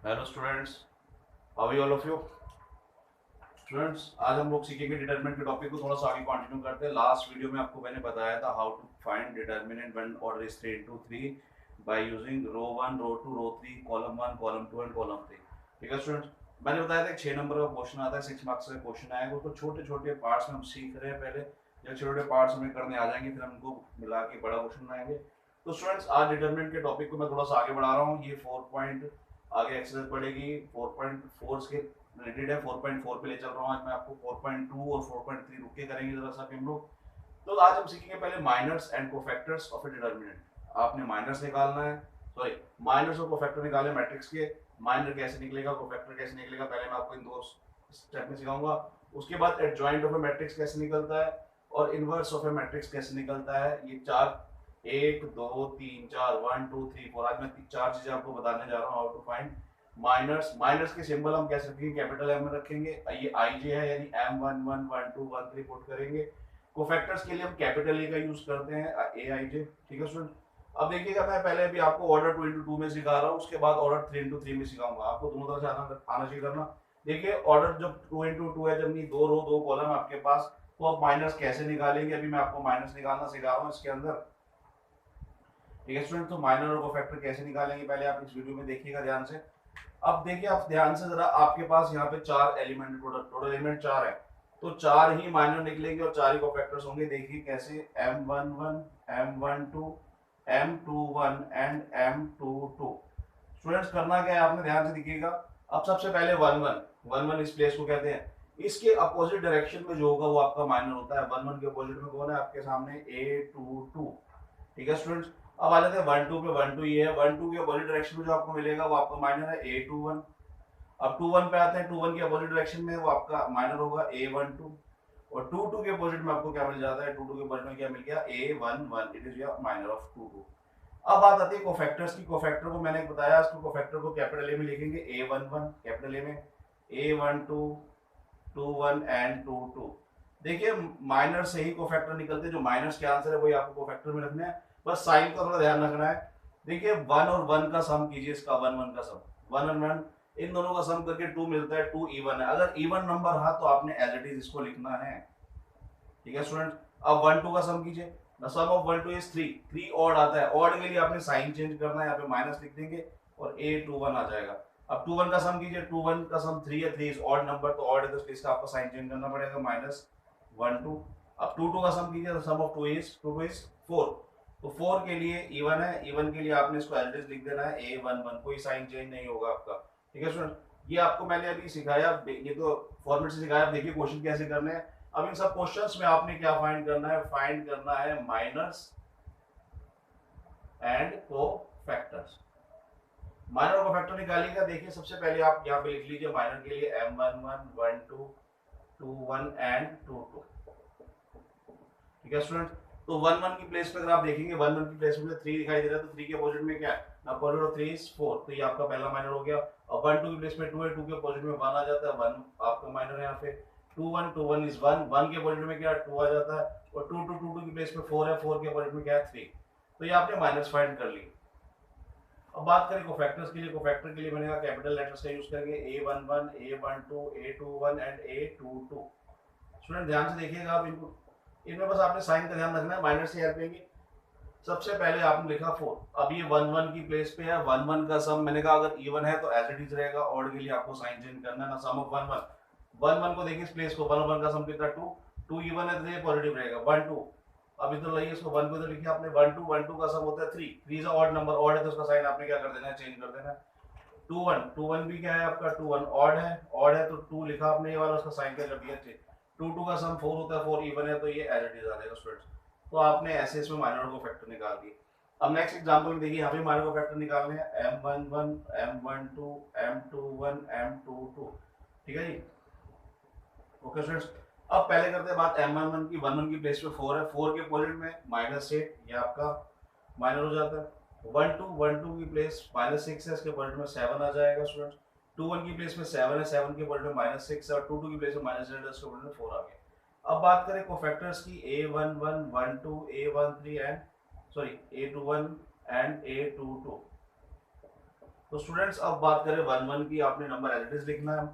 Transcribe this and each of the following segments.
Hello students, how are all of you. Students, आज हम लोग सीखेंगे डिटरमिनेंट के टॉपिक को थोड़ा सा आगे कंटिन्यू करते हैं। लास्ट वीडियो में आपको मैंने बताया था how to find determinant when order is 3 into 3 by using row 1, row 2, row 3, column 1, column 2 and column 3। ठीक है स्टूडेंट्स, मैंने बताया था 6 नंबर का क्वेश्चन आता है, 6 मार्क्स का क्वेश्चन आएगा। उसको छोटे छोटे पार्ट्स में हम सीख रहे हैं। पहले जब छोटे छोटे पार्ट्स हमें करने आ जाएंगे फिर हम उनको मिला के बड़ा क्वेश्चन बनाएंगे। तो स्टूडेंट्स, आज डिटरमिनेंट के टॉपिक को मैं थोड़ा सा आगे बढ़ा रहा हूँ। ये 4 पॉइंट आगे एक्सरसाइज पड़ेगी 4.4 के रिलेटेड है। 4.4 पे ले चल रहा हूँ आज मैं आपको। 4.2 और 4.3 रुक के करेंगे जरा सा हम लोग। तो आज हम सीखेंगे पहले minors and cofactors of a determinant. आपने माइनर्स निकालना है, सॉरी माइनर्स और कोफैक्टर निकाले मैट्रिक्स के। माइनर कैसे निकलेगा, कोफैक्टर कैसे निकलेगा, पहले मैं आपको इन दो स्टेप में सिखाऊंगा। उसके बाद एडजॉइंट ऑफ ए मैट्रिक्स कैसे निकलता है और इनवर्स ऑफ ए मैट्रिक्स कैसे निकलता है। ये चार, 1 2 3 4, 1 2 3 4, आज मैं चार चीजें आपको बताने जा रहा हूँ how to find minors. Minors के सिंबल हम कैसे रखेंगे, कैपिटल एम में रखेंगे। ये आई जे है यानी M11 12 13 पुट करेंगे। कोफैक्टर्स के लिए हम कैपिटल ए का यूज करते हैं, ए आई जे। ठीक है स्टूडेंट, अब देखिएगा मैं पहले भी आपको ऑर्डर 2 into 2 में सिखा रहा हूँ, उसके बाद ऑर्डर 3 into 3 में सिखाऊंगा। आपको दोनों तरह से आना चाहिए करना। देखिए ऑर्डर जब 2 into 2 है, जब नहीं दो रो दो कॉलम आपके पास, तो आप माइनस कैसे निकालेंगे, अभी मैं आपको माइनस निकालना सिखा रहा हूँ इसके अंदर। ठीक है स्टूडेंट, तो माइनर और कोफैक्टर कैसे निकालेंगे पहले आप इस वीडियो में देखिएगा ध्यान से। अब देखिए आप ध्यान से जरा, आपके पास यहाँ पे चार एलिमेंट, टोटल एलिमेंट चार है, तो चार ही माइनर निकलेंगे और चार ही कोफैक्टर्स होंगे। देखिए कैसे, M11 M12 M21 and M22। Students करना क्या है आपने, ध्यान से देखिएगा। अब सबसे पहले 11 इस प्लेस को कहते हैं। इसके अपोजिट डायरेक्शन में जो होगा वो आपका माइनर होता है। 11 के अपोजिट में कौन है आपके सामने, A22। ठीक है स्टूडेंट्स, अब आ जाते हैं 12 पे। 12 ये है, 12 के अपोजिट डायरेक्शन में जो आपको मिलेगा वो आपका माइनर है A21। अब 21 पे आते हैं, 21 के अपोजिट डायरेक्शन में वो आपका माइनर होगा A12। और 22 के अपोजिट में आपको क्या मिल जाता है, 22 के अपोजिट में क्या मिल गया, A11। It is your minor of 22। अब बात आती है कोफैक्टर्स की। कोफैक्टर को मैंने बताया, इसको कोफैक्टर को कैपिटल ए में लिखेंगे, A11 कैपिटल ए में, A12 21 एंड 22। देखिए माइनर से ही कोफैक्टर निकलते हैं, जो माइनर्स के आंसर है वही आपको कोफैक्टर में रखना है। बस साइन का थोड़ा ध्यान रखना है। देखिए 1 और 1 का सम कीजिए, इसका 1 1 का सम, 1 और 1 इन दोनों का सम करके 2 मिलता है। 2 इवन है, अगर इवन नंबर है तो आपने एज इट इज इसको लिखना है। ठीक है स्टूडेंट, अब 1 2 का सम कीजिए। The sum of 1 2 is 3। 3 odd आता है, ऑड के लिए आपने साइन चेंज करना है, यहाँ पे माइनस लिख देंगे और A21 आ जाएगा। अब 2 1 का सम कीजिए, 2 1 का सम 3 है, 3 इज ऑड नंबर, तो ऑड है तो इसका आपको साइन चेंज करना पड़ेगा, माइनस 1 2। अब 2 2 का सम कीजिए, तो सम ऑफ 2 2 इज 4। तो 4 के लिए इवन है, इवन के लिए आपने इसको एज इट इज लिख देना है A11, कोई साइन चेंज नहीं होगा आपका। ठीक है स्टूडेंट, ये आपको मैंने अभी सिखाया, ये तो फॉर्मेट से सिखाया। देखिए क्वेश्चन कैसे करने हैं। अब इन सब क्वेश्चंस में आपने क्या फाइंड करना है, फाइंड करना है माइनर्स एंड कोफैक्टर्स। माइनर और कोफैक्टर निकालिएगा। देखिए सबसे पहले आप यहाँ पे लिख लीजिए माइनर के लिए M11 12 21 एंड 22। ठीक है स्टूडेंट, तो 1 1 की प्लेस पे अगर आप देखेंगे, 1 1 की प्लेस में 3 दिखाई दे रहा है, तो 3 के अपोजिट में क्या है, अपोजिट ऑफ 3 इज 4, तो ये आपका पहला माइनर हो गया। और 1 2 की प्लेस में 2 है, 2 के अपोजिट में 1 आ जाता है, 1 आपका माइनर है यहाँ पे। 2 1 2 1 इज 1, 1 के अपोजिट में क्या है, 2 आ जाता है। और 2 2 2 2 की प्लेस में 4 है, 4 के अपोजिट में क्या है, 3। तो ये आपने माइनस फाइंड कर ली। अब बात करें कोफैक्टर्स के लिए। कोफैक्टर के लिए मैंने कहा कैपिटल लेटर्स का यूज करेंगे, A11 A12 A21 and A22। Student ध्यान से देखिएगा, आप इनको, इनमें बस आपने साइन का ध्यान रखना है, माइनर से हेल्प लेंगे। सबसे पहले आपने लिखा 4। अब ये 1 1 की प्लेस पे है, 1 1 का सम मैंने कहा अगर इवन है तो एज इट इज रहेगा, ऑड के लिए आपको साइन चेंज करना है ना। सम ऑफ 1 1 1 1 को देखिए इस प्लेस को, 1 1 का सम कितना, 2 2 इवन है तो ये पॉजिटिव रहेगा, 1 2। अब इधर लाइए इसको, 1 को इधर लिखिए आपने, 1 2 1 2 का सम होता है 3। 3 इज ऑड नंबर, ऑड है तो उसका साइन आपने क्या कर देना है, चेंज कर देना है। 2 1 2 1 भी क्या है आपका, 2 1 ऑड है, ऑड है तो 2 लिखा आपने ये वाला, उसका साइन क्या कर दिया, चेंज। 2 2 का सम 4 होता है, 4 इवन है तो ये एज इट इज आ जाएगा स्टूडेंट्स। तो आपने ऐसे इसमें माइनर को फैक्टर निकाल दिए। अब नेक्स्ट एग्जांपल में देखिए, यहाँ पे माइनर को फैक्टर निकालने हैं, M11 M12 M21 M22। ठीक है जी, ओके स्टूडेंट्स। अब पहले करते हैं बात M11 की। 1 1 की प्लेस पे 4 है, 4 के अपोजिट में -8, ये आपका माइनर हो जाता है। 1 2 की प्लेस -6 है, इसके अपोजिट में 7 आ जाएगा स्टूडेंट्स। 2 1 की प्लेस में 7 है, 7 के अपोजिट में -6 है, और 2 2 की प्लेस में -8 है, इसके अपोजिट में 4 आ गया। अब बात करें कोफैक्टर्स की, A11 12 A13 and sorry A21 and A22। तो स्टूडेंट्स अब बात करें 1 1 की, आपने नंबर एज इट इज लिखना है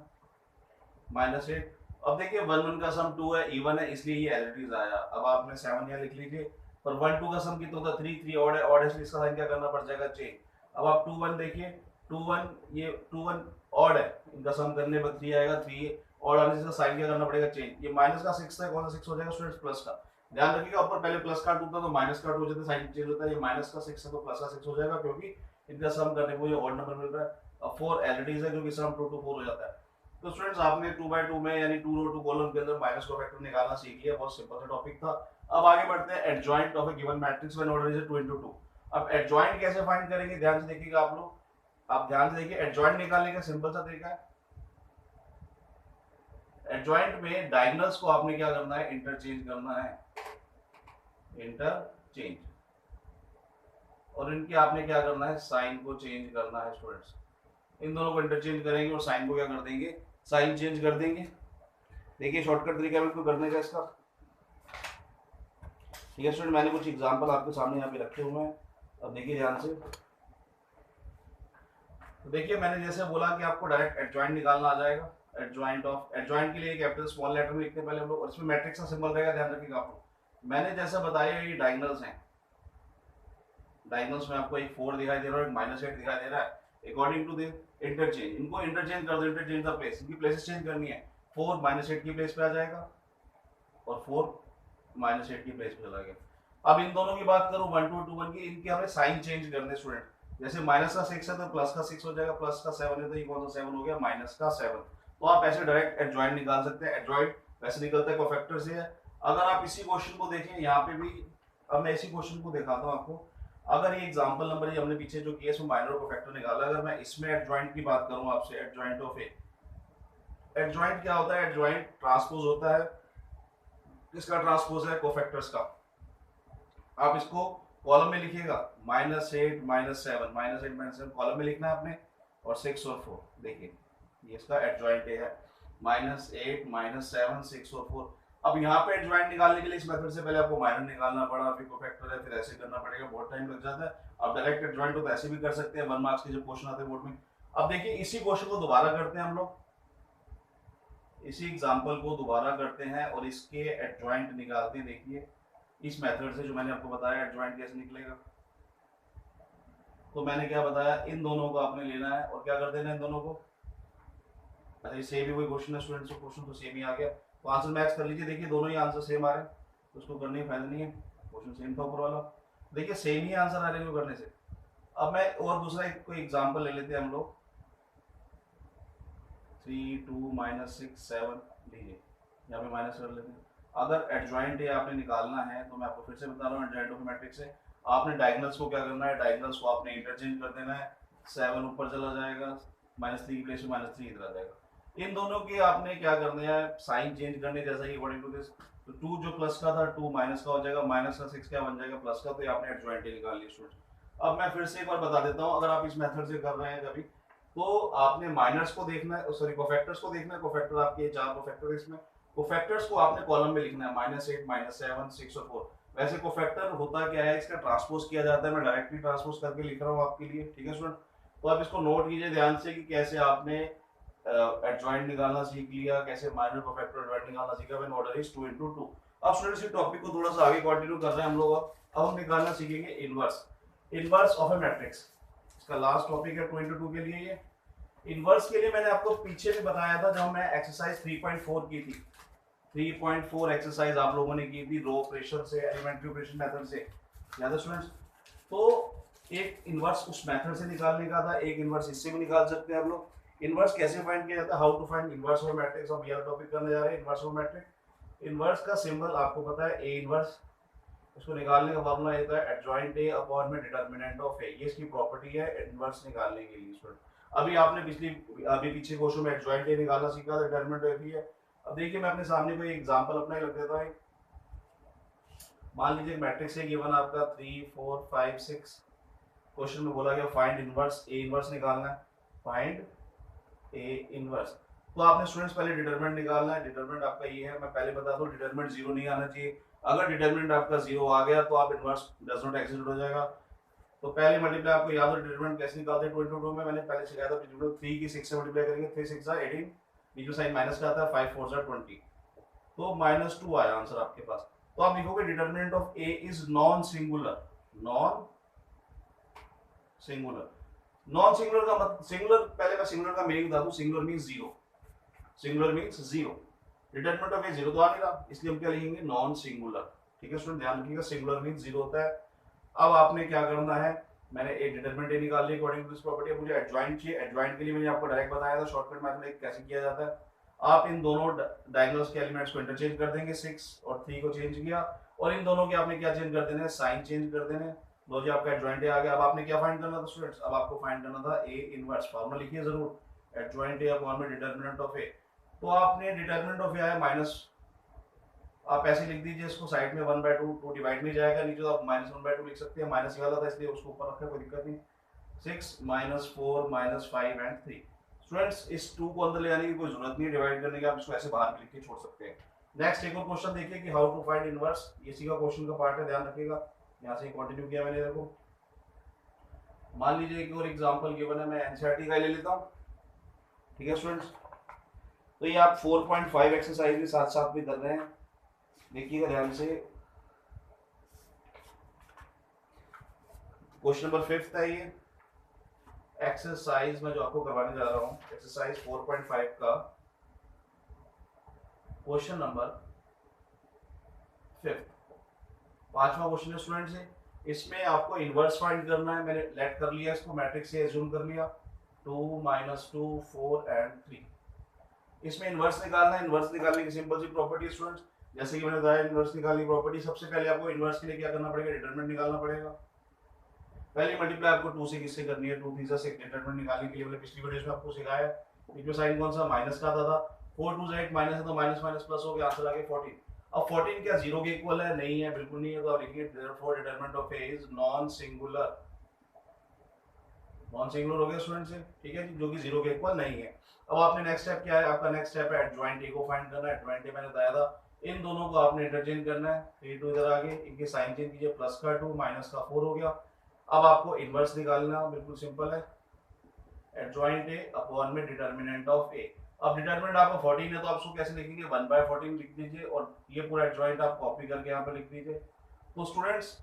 -8। अब देखिए 1 1 का सम 2 है, इवन है, इसलिए ये एज इट इज आया। अब आपने 7 यहाँ लिख लीजिए, पर 1 2 का सम कितना होता है 3 3 ऑड है, ऑड है, इसलिए इसका साइन क्या करना पड़ जाएगा चेंज। अब आप 2 1 देखिए, 2 1 ये 2 1 ऑड है, इनका सम करने पर 3 आएगा, 3 ऑड आने से इसका साइन क्या करना पड़ेगा चेंज। ये माइनस का 6 है, कौन सा 6 हो जाएगा स्टूडेंट्स प्लस का। ध्यान रखिएगा ऊपर पहले प्लस का टूटता तो माइनस का हो जाता है, साइन चेंज होता है। ये माइनस का 6 है तो प्लस का 6 हो जाएगा, क्योंकि इनका सम करने को ये ऑड नंबर मिल रहा है। अब 4 एज इट इज है, क्योंकि सम 2 2 4 हो जाता है। तो स्टूडेंट्स आपने 2/2 में यानी 2 रो 2 कॉलम के अंदर माइनस का फैक्टर निकालना सीख लिया, बहुत सिंपल सा टॉपिक था। अब आगे बढ़ते हैं adjoint of a given matrix when order is 2 into 2। अब एडजॉइंट कैसे फाइंड करेंगे, ध्यान से देखिएगा आप लोग, आप ध्यान से देखिए। एडजॉइंट निकालने का सिंपल सा तरीका है, एडजॉइंट में डायगोनल्स को आपने क्या करना है, इंटरचेंज करना है, इंटरचेंज, और इनके आपने क्या करना है, साइन को चेंज करना है स्टूडेंट्स। इन दोनों को इंटरचेंज करेंगे और साइन को क्या कर देंगे, साइन चेंज कर देंगे। देखिए शॉर्टकट तरीका बिल्कुल करने का इसका, ठीक है स्टूडेंट। मैंने कुछ एग्जांपल आपके सामने यहाँ पे रखे हुए हैं, अब देखिए ध्यान से। तो देखिए मैंने जैसे बोला कि आपको डायरेक्ट एडजॉइंट निकालना आ जाएगा। एडजॉइंट ऑफ, एडजॉइंट के लिए कैपिटल स्मॉल लेटर में लिखते हैं पहले हम लोग, और इसमें मैट्रिक्स का सिंबल रहेगा, ध्यान रखिएगा आप लोग। मैंने जैसा बताया ये डायगोनल्स हैं, डायगोनल्स में आपको एक 4 दिखाई दे रहा है, एक -8 दिखाई दे रहा है। अकॉर्डिंग टू द इंटरचेंज, इनको इंटरचेंज कर दो, इंटरचेंज द प्लेस, इनकी प्लेसेस चेंज करनी है। 4 -8 की प्लेस पे आ जाएगा और 4 -8 की प्लेस पे चला गया। अब इन दोनों की बात करूं 1 2 2 1 की, इनके हमें साइन चेंज करने स्टूडेंट। जैसे माइनस का 6 है तो प्लस का 6 हो जाएगा, प्लस का 7 है तो ये कौन सा 7 हो गया, माइनस का 7। तो आप ऐसे डायरेक्ट एडजॉइंट निकाल सकते हैं। एडजॉइंट वैसे निकलता है कोफैक्टर से है। अगर आप इसी क्वेश्चन को देखें यहाँ पे भी, अब मैं इसी क्वेश्चन को दिखाता हूँ आपको। अगर ये एग्जांपल नंबर ये हमने पीछे जो किया इसमें माइनर कोफैक्टर निकाला, अगर मैं इसमें एडजॉइंट की बात करूँ आपसे, एडजॉइंट ऑफ ए, एडजॉइंट क्या होता है, एडजॉइंट ट्रांसपोज होता है। किसका ट्रांसपोज है, कोफैक्टर्स का। आप इसको कॉलम में लिखिएगा, -8 -7, -8 -7 कॉलम में लिखना है आपने, और 6 और 4 देखिए ये इसका एडजॉइंट है, -8 -7 6 और 4। अब यहाँ पे एडजॉइंट निकालने के लिए इस मेथड से पहले आपको माइनर निकालना पड़ा, फिर कोफैक्टर है, फिर ऐसे करना पड़ेगा, बहुत टाइम लग जाता है। आप डायरेक्ट एडजॉइंट तो ऐसे भी कर सकते हैं 1 मार्क्स के जब क्वेश्चन आते हैं बोर्ड में। अब देखिए इसी क्वेश्चन को दोबारा करते हैं हम लोग, इसी एग्जांपल को दोबारा करते हैं और इसके एडजॉइंट निकालते हैं। देखिए इस मेथड से जो मैंने आपको बताया एडजॉइंट कैसे निकलेगा। तो मैंने क्या बताया, इन दोनों को आपने लेना है और क्या कर देना इन दोनों को। अच्छा सेम ही वही क्वेश्चन है स्टूडेंट्स, को क्वेश्चन तो सेम ही आ गया, तो आंसर मैच कर लीजिए। देखिए दोनों ही आंसर सेम आ रहे हैं, तो उसको करने का फायदा नहीं है, क्वेश्चन सेम था ऊपर वाला। देखिए सेम ही आंसर आ रहे हैं करने से। अब मैं और दूसरा एक कोई एग्जाम्पल ले लेते हैं हम लोग, 3 2 -6 7 लीजिए, यहाँ पे माइनस कर लेते हैं। अगर एडजॉइंट ये आपने निकालना है तो मैं आपको फिर से बता रहा हूँ, एडजॉइंट ऑफ मैट्रिक्स से आपने डायगोनल्स को क्या करना है, डायगोनल्स को आपने इंटरचेंज कर देना है। 7 ऊपर चला जाएगा, -3 की प्लेस में -3 इधर आ जाएगा। इन दोनों की आपने क्या करना है, साइन चेंज करने, जैसा कि अकॉर्डिंग टू दिस। तो 2 जो प्लस का था 2 माइनस का हो जाएगा, माइनस का 6 क्या बन जाएगा प्लस का, तो ये आपने एडजॉइंट निकाल लिया स्टूडेंट। अब मैं फिर से एक बार बता देता हूँ, अगर आप इस मेथड से कर रहे हैं कभी, तो आपने माइनर्स को देखना है, सॉरी कोफैक्टर्स को देखना है। कोफैक्टर आपके 4 कोफैक्टर इसमें, कोफैक्टर्स को आपने कॉलम में लिखना है, -8 -7 6 और 4। वैसे कोफैक्टर होता क्या है, इसका ट्रांसपोज किया जाता है, मैं डायरेक्टली ट्रांसपोज करके लिख रहा हूँ आपके लिए, ठीक है स्टूडेंट। तो आप इसको नोट कीजिए ध्यान से कि कैसे आपने एडजॉइंट निकालना सीख लिया, कैसे माइनर कोफैक्टर एडजॉइंट निकालना सीखा व्हेन ऑर्डर इज 2 into 2। अब स्टूडेंट्स इस टॉपिक को थोड़ा सा आगे कंटिन्यू कर रहे हैं हम लोग। अब हम निकालना सीखेंगे inverse, inverse of A matrix. इसका लास्ट टॉपिक है 2 into 2 के लिए। ये इनवर्स के लिए मैंने आपको पीछे भी बताया था जब मैं एक्सरसाइज 3.4 की थी, 3.4 एक्सरसाइज आप लोगों ने की थी रो ऑपरेशन से, एलिमेंट्री ऑपरेशन मेथड से, याद है स्टूडेंट्स। तो एक इनवर्स उस मेथड से निकालने का था, एक इनवर्स इससे भी निकाल सकते हैं आप लोग। इनवर्स कैसे फाइंड किया जाता है, how to find inverse of matrix, हम ये टॉपिक करने जा रहे हैं इनवर्स ऑफ मैट्रिक्स। इनवर्स का सिंबल आपको पता है ए इनवर्स, इसको निकालने का फॉर्मूला होता है एडजॉइंट ए अपॉन में डिटरमिनेंट ऑफ ए, ये इसकी प्रॉपर्टी है इनवर्स निकालने के लिए स्टूडेंट। अभी आपने अभी पीछे क्वेश्चन में एडजॉइंट ए निकालना सीखा था, डिटरमिनेंट ए भी है। अब देखिए मैं अपने सामने कोई एग्जांपल अपना ही रख देता हूं। मान लीजिए मैट्रिक्स है गिवन आपका 3 4 5 6, क्वेश्चन में बोला गया फाइंड इनवर्स, ए इनवर्स निकालना है, फाइंड ए इनवर्स। तो आपने स्टूडेंट्स पहले डिटरमिनेंट निकालना है। डिटरमिनेंट आपका ये है, मैं पहले बता दूं डिटरमिनेंट 0 नहीं आना चाहिए। अगर डिटरमिनेंट आपका 0 आ गया तो आप इनवर्स डज नॉट एग्जिस्ट हो जाएगा। तो पहले मल्टीप्लाई आपको याद हो डिटरमिनेंट कैसे निकालते हैं 2 into 2 में मैंने पहले सिखाया था। 3 की 6 से मल्टीप्लाई करेंगे, 3 6 18, बीच में साइन माइनस का आता है, 5 4 20, तो -2 आया आंसर आपके पास। तो आप लिखोगे determinant of A is non singular. Non singular, non singular का मतलब सिंगुलर, पहले मैं सिंगुलर का मीनिंग बता दूं। Singular means zero, singular means zero. Determinant of A zero तो आ नहीं रहा, इसलिए हम क्या लिखेंगे नॉन सिंगुलर। ठीक है स्टूडेंट, ध्यान रखिएगा सिंगुलर मींस जीरो होता है। अब आपने क्या करना है, मैंने एक डिटरमिनेंट ए निकाल लिया अकॉर्डिंग टू दिस प्रॉपर्टी। अब मुझे एडजॉइंट चाहिए। एडजॉइंट के लिए मैंने आपको डायरेक्ट बताया था शॉर्टकट मेथड कैसे किया जाता है। आप इन दोनों डायगोनल्स के एलिमेंट्स को इंटरचेंज कर देंगे, 6 और 3 को चेंज किया, और इन दोनों के आपने क्या चेंज कर देने हैं, साइन चेंज कर देने। लो जी आपका एडजॉइंट ए आ गया। अब आपने क्या फाइंड करना था स्टूडेंट्स, अब आपको फाइंड करना था ए इनवर्स। फार्मूला लिखिए जरूर, एडजॉइंट ए अपॉन में डिटरमिनेंट ऑफ ए। तो आपने डिटरमिनेंट ऑफ ए आया माइनस, आप ऐसे लिख दीजिए इसको साइड में 1/2, 2 डिवाइड में जाएगा, नीचे तो आप -1/2 लिख सकते हैं, माइनस वाला था इसलिए उसको ऊपर रखा, कोई दिक्कत नहीं। 6 -4 -5 एंड 3। स्टूडेंट्स इस 2 को अंदर ले आने की कोई जरूरत नहीं है डिवाइड करने की, आप इसको ऐसे बाहर लिख के छोड़ सकते हैं। नेक्स्ट एक और क्वेश्चन देखिए कि हाउ टू फाइंड इनवर्स, इसी का क्वेश्चन का पार्ट है, ध्यान रखिएगा। यहाँ से कंटिन्यू किया मैंने, देखो मान लीजिए एक और एग्जांपल गिवन है, मैं एनसीईआरटी का ले लेता हूँ। ठीक है स्टूडेंट्स, तो ये आप 4.5 एक्सरसाइज के साथ साथ भी कर रहे हैं, देखिएगा ध्यान से। क्वेश्चन नंबर 5 है ये एक्सरसाइज में जो आपको करवाने जा रहा हूँ, एक्सरसाइज 4.5 का क्वेश्चन नंबर 5, पांचवा क्वेश्चन है स्टूडेंट्स है। इसमें आपको इनवर्स फाइंड करना है। मैंने लेट कर लिया इसको, मैट्रिक्स से एज्यूम कर लिया 2 -2 4 एंड 3। इसमें इनवर्स निकालना है। इनवर्स निकालने की सिंपल सी प्रॉपर्टी स्टूडेंट्स, जैसे कि मैंने बताया इनवर्स निकालने की प्रॉपर्टी, सबसे पहले आपको इनवर्स के लिए क्या करना पड़ेगा, डिटरमिनेंट निकालना पड़ेगा। पहली मल्टीप्लाई आपको 2 से किससे करनी है, 2 3 से डिटरमिनेंट निकालने के लिए मैंने पिछली वीडियो में आपको सिखाया। इसमें साइन कौन सा, माइनस का आता था। 4 2 8 माइनस है तो माइनस माइनस प्लस हो गया, आंसर आ गया 14। अब 14 क्या जीरो के इक्वल है, नहीं है, बिल्कुल नहीं है, तो आप लिखिए therefore determinant of A is non singular. Non singular हो गया स्टूडेंट्स से, ठीक है, जो कि जीरो के इक्वल नहीं है। अब आपने नेक्स्ट स्टेप क्या है, आपका नेक्स्ट स्टेप है एडजॉइंट ए को फाइंड करना है। एडजॉइंट ए मैंने बताया था, इन दोनों को आपने इंटरचेंज करना है। 3 2 इधर आगे, इनके साइन चेंज कीजिए, प्लस का 2 माइनस का 4 हो गया। अब आपको इनवर्स निकालना, बिल्कुल सिंपल है, एडजॉइंट ए अपॉन में डिटरमिनेंट ऑफ ए। अब डिटरमिनेंट आपका 14 है तो आप उसको कैसे लिखेंगे, 1/14 लिख दीजिए, और ये पूरा एडजॉइंट आप कॉपी करके यहाँ पे लिख दीजिए। तो स्टूडेंट्स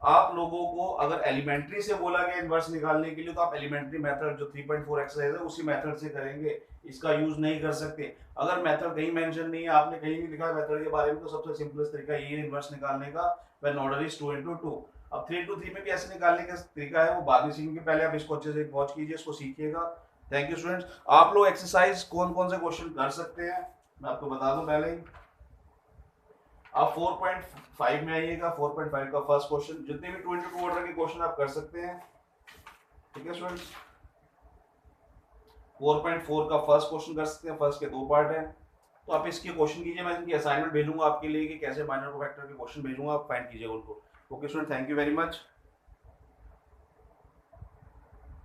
आप लोगों को अगर एलिमेंट्री से बोला गया इनवर्स निकालने के लिए, तो आप एलिमेंट्री मेथड जो 3.4 एक्सरसाइज है उसी मेथड से करेंगे, इसका यूज नहीं कर सकते। अगर मेथड कहीं मेंशन नहीं है, आपने कहीं नहीं लिखा मेथड के बारे में, तो सबसे सिंपलेस्ट तरीका ये है इनवर्स निकालने का, व्हेन ऑर्डर इज 2 into 2। अब 3 into 3 में भी ऐसे निकालने का तरीका है, वो बाद में सीखेंगे, पहले आप इसको अच्छे से वॉच कीजिए, इसको सीखिएगा। Thank you students. आप लोग एक्सरसाइज कौन कौन से क्वेश्चन कर सकते हैं मैं आपको बता दूं पहले ही। आप 4.5 में आइएगा, 4.5 का फर्स्ट क्वेश्चन, जितने भी 2 into 2 ऑर्डर के क्वेश्चन आप कर सकते हैं। ठीक है स्टूडेंट्स, 4.4 का फर्स्ट क्वेश्चन कर सकते हैं, फर्स्ट के 2 पार्ट हैं, तो आप इसके क्वेश्चन कीजिए। मैं इनकी असाइनमेंट भेजूंगा आपके लिए कि कैसे माइनर को फैक्टर के क्वेश्चन भेजूंगा, आप फाइंड कीजिएगा उनको। Okay student, thank you very much.